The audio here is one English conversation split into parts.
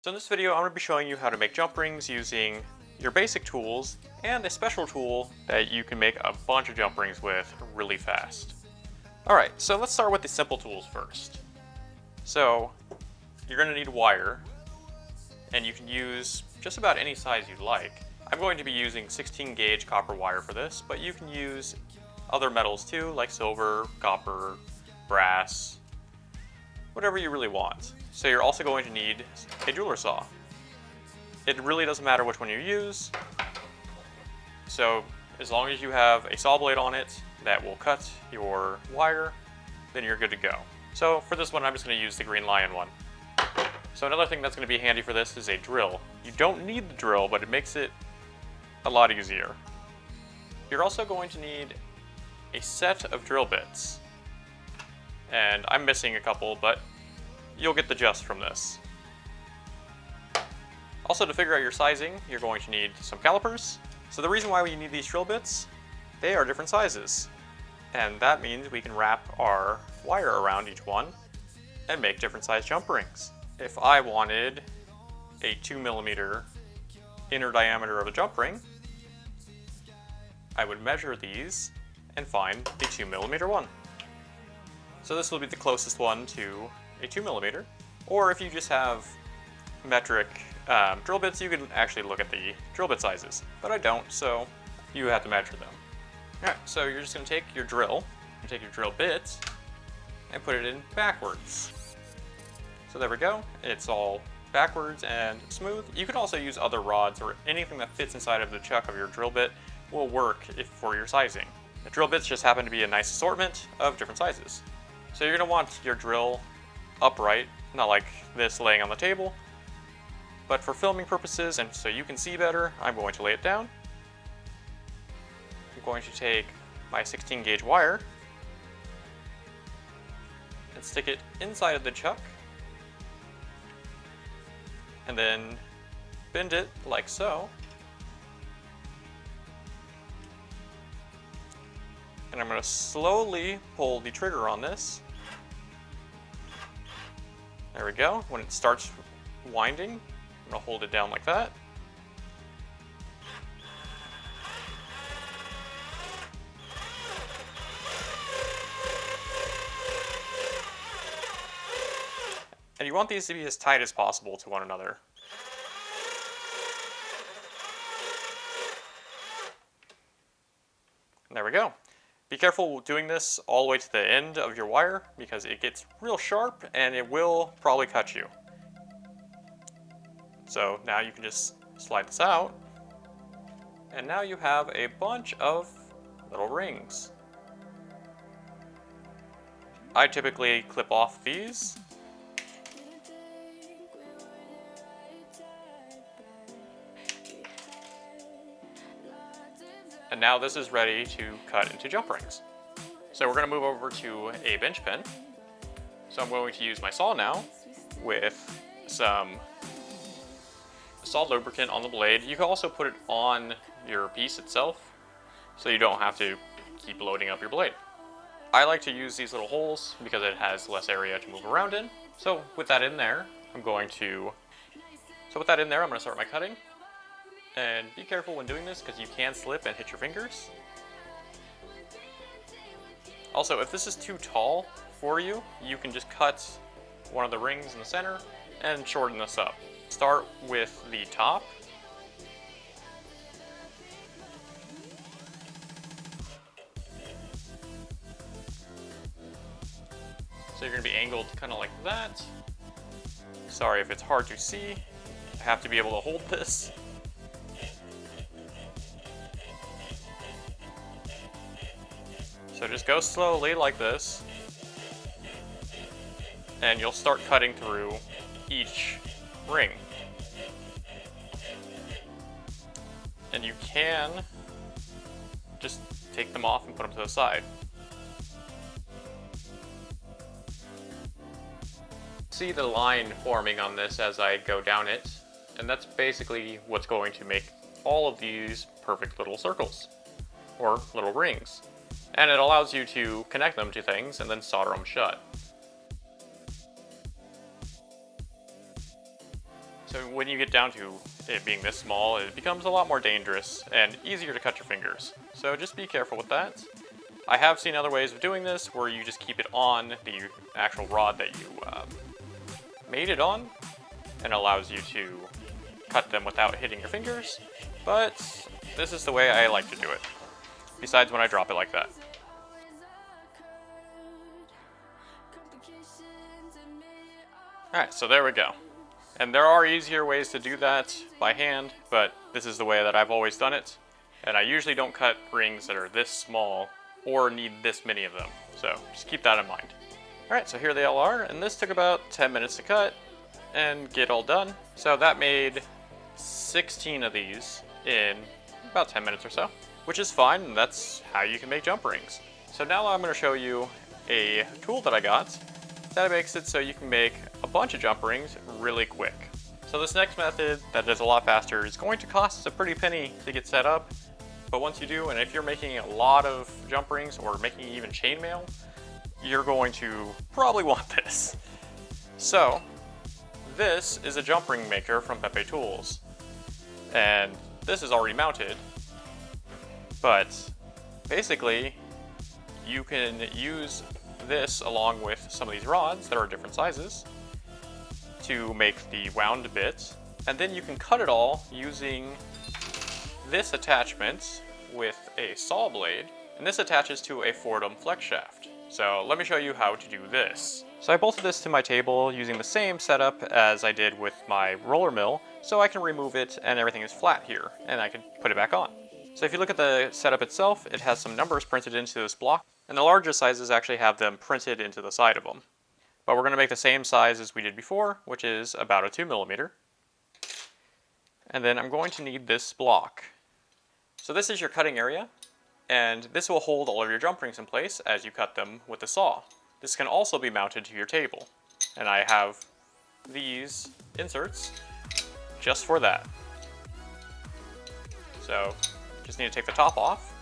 So in this video, I'm going to be showing you how to make jump rings using your basic tools and a special tool that you can make a bunch of jump rings with really fast. Alright, so let's start with the simple tools first. So you're going to need wire, and you can use just about any size you'd like. I'm going to be using 16 gauge copper wire for this, but you can use other metals too, like silver, copper, brass, whatever you really want. So you're also going to need a jeweler saw. It really doesn't matter which one you use. So as long as you have a saw blade on it that will cut your wire, then you're good to go. So for this one, I'm just going to use the Green Lion one. So another thing that's going to be handy for this is a drill. You don't need the drill, but it makes it a lot easier. You're also going to need a set of drill bits. And I'm missing a couple, but you'll get the gist from this. Also, to figure out your sizing, you're going to need some calipers. So the reason why we need these drill bits, they are different sizes. And that means we can wrap our wire around each one and make different size jump rings. If I wanted a 2mm inner diameter of a jump ring, I would measure these and find the 2mm one. So this will be the closest one to a 2mm. Or if you just have metric drill bits, you can actually look at the drill bit sizes. But I don't, so you have to measure them. Alright, so you're just going to take your drill, bit, and put it in backwards. So there we go. It's all backwards and smooth. You can also use other rods or anything that fits inside of the chuck of your drill bit will work for your sizing. The drill bits just happen to be a nice assortment of different sizes. So you're going to want your drill upright, not like this laying on the table. But for filming purposes and so you can see better, I'm going to lay it down. I'm going to take my 16 gauge wire and stick it inside of the chuck. And then bend it like so. And I'm going to slowly pull the trigger on this. There we go. When it starts winding, I'm going to hold it down like that. And you want these to be as tight as possible to one another. And there we go. Be careful doing this all the way to the end of your wire because it gets real sharp and it will probably cut you. So now you can just slide this out, and now you have a bunch of little rings. I typically clip off these. And now this is ready to cut into jump rings. So we're going to move over to a bench pen. So I'm going to use my saw now with some saw lubricant on the blade. You can also put it on your piece itself so you don't have to keep loading up your blade. I like to use these little holes because it has less area to move around in. So with that in there, I'm going to start my cutting. And be careful when doing this because you can slip and hit your fingers. Also, if this is too tall for you, you can just cut one of the rings in the center and shorten this up. Start with the top. So you're going to be angled kind of like that. Sorry if it's hard to see. I have to be able to hold this. So just go slowly like this, and you'll start cutting through each ring. And you can just take them off and put them to the side. See the line forming on this as I go down it, and that's basically what's going to make all of these perfect little circles, or little rings. And it allows you to connect them to things and then solder them shut. So when you get down to it being this small, it becomes a lot more dangerous and easier to cut your fingers. So just be careful with that. I have seen other ways of doing this where you just keep it on the actual rod that you made it on, and allows you to cut them without hitting your fingers, but this is the way I like to do it, besides when I drop it like that. Alright, so there we go. And there are easier ways to do that by hand, but this is the way that I've always done it. And I usually don't cut rings that are this small or need this many of them, so just keep that in mind. Alright, so here they all are, and this took about 10 minutes to cut and get all done. So that made 16 of these in about 10 minutes or so, which is fine, and that's how you can make jump rings. So now I'm going to show you a tool that I got that makes it so you can make a bunch of jump rings really quick. So this next method that is a lot faster is going to cost a pretty penny to get set up, but once you do, and if you're making a lot of jump rings or making even chainmail, you're going to probably want this. So this is a jump ring maker from PepeTools, and this is already mounted, but basically you can use this along with some of these rods that are different sizes to make the wound bits, and then you can cut it all using this attachment with a saw blade, and this attaches to a Fordham flex shaft. So let me show you how to do this. So I bolted this to my table using the same setup as I did with my roller mill, so I can remove it and everything is flat here, and I can put it back on. So if you look at the setup itself, it has some numbers printed into this block, and the larger sizes actually have them printed into the side of them. But we're going to make the same size as we did before, which is about a 2mm. And then I'm going to need this block. So this is your cutting area, and this will hold all of your jump rings in place as you cut them with the saw. This can also be mounted to your table, and I have these inserts just for that. So just need to take the top off.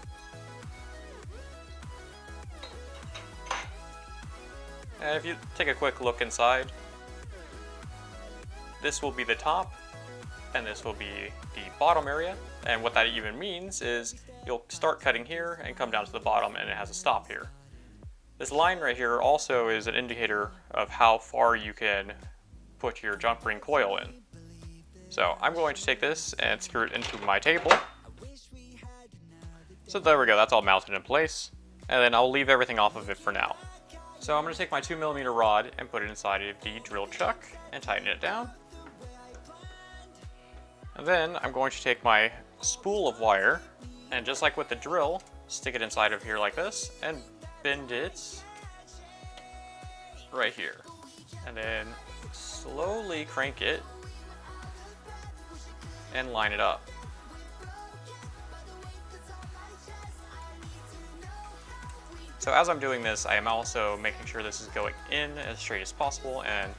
And if you take a quick look inside, this will be the top, and this will be the bottom area. And what that even means is you'll start cutting here and come down to the bottom, and it has a stop here. This line right here also is an indicator of how far you can put your jump ring coil in. So I'm going to take this and screw it into my table. So there we go, that's all mounted in place. And then I'll leave everything off of it for now. So I'm going to take my 2mm rod and put it inside of the drill chuck and tighten it down. And then I'm going to take my spool of wire and, just like with the drill, stick it inside of here like this and bend it right here. And then slowly crank it and line it up. So as I'm doing this, I am also making sure this is going in as straight as possible and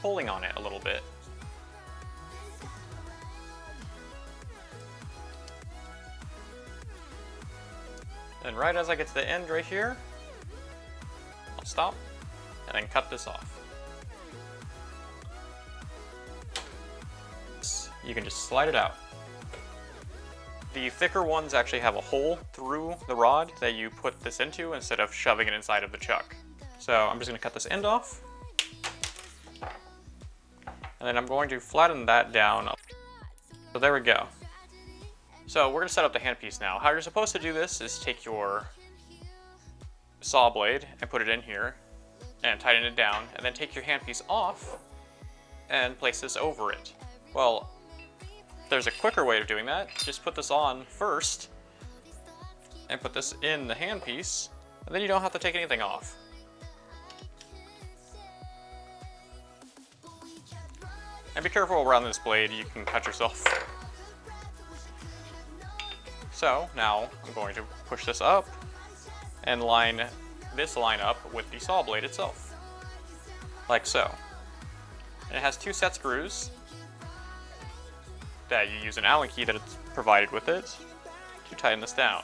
pulling on it a little bit. And right as I get to the end right here, I'll stop and then cut this off. You can just slide it out. The thicker ones actually have a hole through the rod that you put this into instead of shoving it inside of the chuck. So I'm just going to cut this end off. And then I'm going to flatten that down. So there we go. So we're going to set up the handpiece now. How you're supposed to do this is take your saw blade and put it in here and tighten it down, and then take your handpiece off and place this over it. Well, there's a quicker way of doing that. Just put this on first and put this in the handpiece, and then you don't have to take anything off. And be careful around this blade, you can cut yourself. So now I'm going to push this up and line this line up with the saw blade itself, like so. And it has two set screws that you use an Allen key that it's provided with it to tighten this down.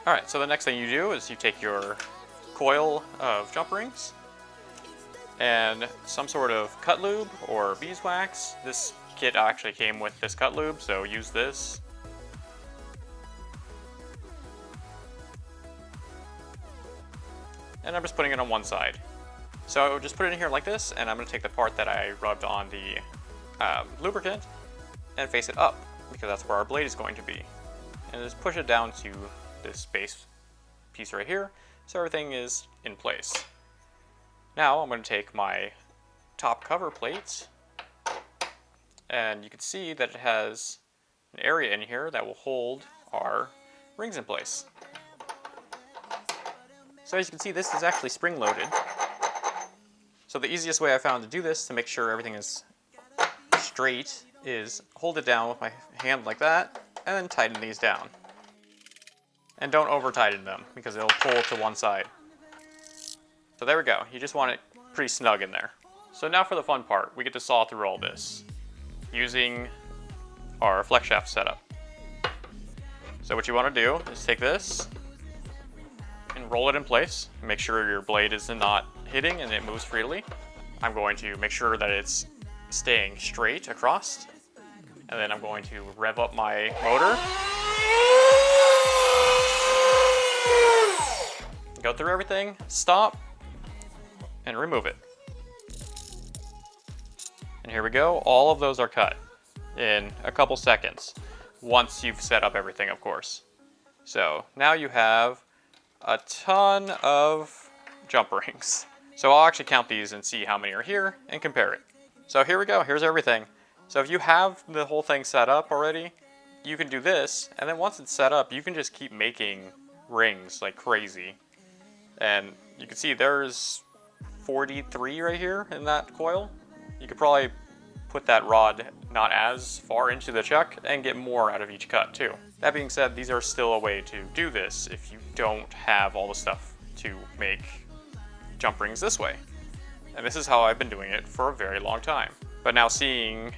Alright, so the next thing you do is you take your coil of jump rings and some sort of cut lube or beeswax. This kit actually came with this cut lube, so use this. And I'm just putting it on one side. So just put it in here like this, and I'm going to take the part that I rubbed on the lubricant and face it up, because that's where our blade is going to be. And just push it down to this base piece right here, so everything is in place. Now I'm going to take my top cover plate, and you can see that it has an area in here that will hold our rings in place. So as you can see, this is actually spring loaded. So the easiest way I found to do this, to make sure everything is straight, is hold it down with my hand like that, and then tighten these down. And don't over tighten them, because it'll pull to one side. So there we go, you just want it pretty snug in there. So now for the fun part, we get to saw through all this, using our flex shaft setup. So what you want to do is take this, and roll it in place. Make sure your blade is not hitting and it moves freely. I'm going to make sure that it's staying straight across. And then I'm going to rev up my motor. Go through everything, stop, and remove it. And here we go, all of those are cut in a couple seconds, once you've set up everything, of course. So now you have a ton of jump rings. So I'll actually count these and see how many are here and compare it. So here we go, here's everything. So if you have the whole thing set up already, you can do this, and then once it's set up, you can just keep making rings like crazy. And you can see there's 43 right here in that coil. You could probably put that rod not as far into the chuck and get more out of each cut too. That being said, these are still a way to do this if you don't have all the stuff to make jump rings this way. And this is how I've been doing it for a very long time. But now seeing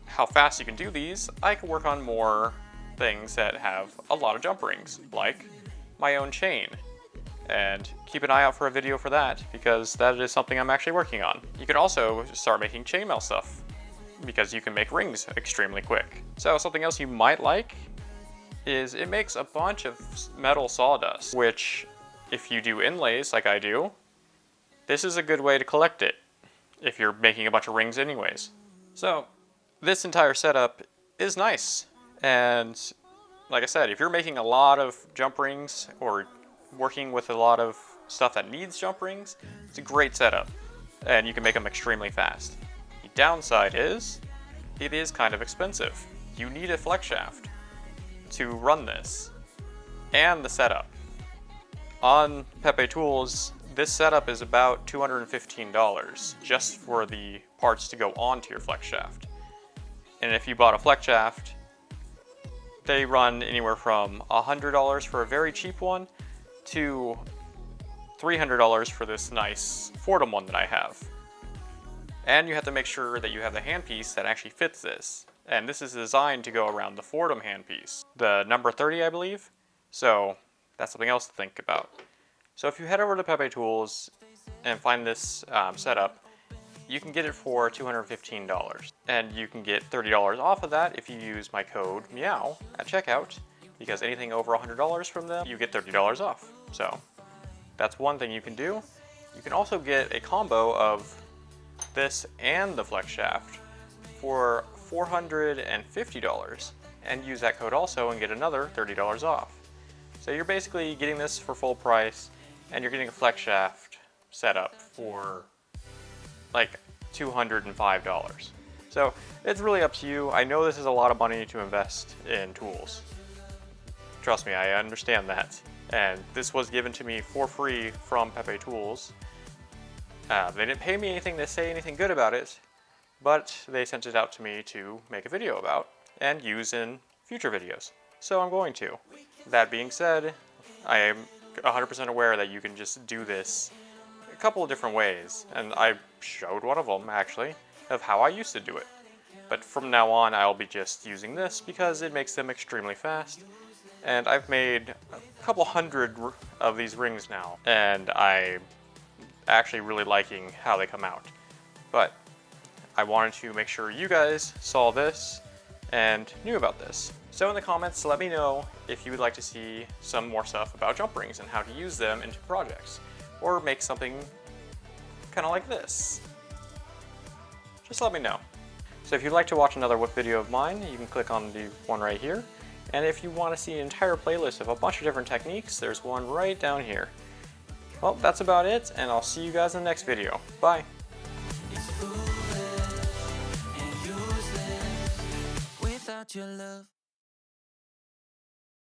how fast you can do these, I can work on more things that have a lot of jump rings, like my own chain. And keep an eye out for a video for that, because that is something I'm actually working on. You can also start making chainmail stuff, because you can make rings extremely quick. So something else you might like is it makes a bunch of metal sawdust, which if you do inlays like I do, this is a good way to collect it if you're making a bunch of rings anyways. So this entire setup is nice, and like I said, if you're making a lot of jump rings or working with a lot of stuff that needs jump rings, it's a great setup, and you can make them extremely fast. The downside is, it is kind of expensive. You need a flex shaft to run this, and the setup. On PepeTools, this setup is about $215 just for the parts to go onto your flex shaft. And if you bought a flex shaft, they run anywhere from $100 for a very cheap one to $300 for this nice Fordham one that I have. And you have to make sure that you have the handpiece that actually fits this. And this is designed to go around the Fordham handpiece, the number 30, I believe. So that's something else to think about. So if you head over to PepeTools and find this setup, you can get it for $215. And you can get $30 off of that if you use my code MEOW at checkout, because anything over $100 from them, you get $30 off. So that's one thing you can do. You can also get a combo of this and the flex shaft for $450 and use that code also and get another $30 off. So you're basically getting this for full price, and you're getting a flex shaft setup for like $205. So it's really up to you. I know this is a lot of money to invest in tools. Trust me, I understand that. And this was given to me for free from PepeTools. They didn't pay me anything to say anything good about it, but they sent it out to me to make a video about and use in future videos. So I'm going to. That being said, I am 100% aware that you can just do this a couple of different ways, and I showed one of them actually of how I used to do it. But from now on, I'll be just using this because it makes them extremely fast, And I've made a couple hundred of these rings now, and I'm actually really liking how they come out. But I wanted to make sure you guys saw this and knew about this. So in the comments, let me know if you would like to see some more stuff about jump rings and how to use them into projects, or make something kind of like this. Just let me know. So if you'd like to watch another whip video of mine, you can click on the one right here. And if you want to see an entire playlist of a bunch of different techniques, there's one right down here. Well, that's about it, and I'll see you guys in the next video. Bye! Without your love.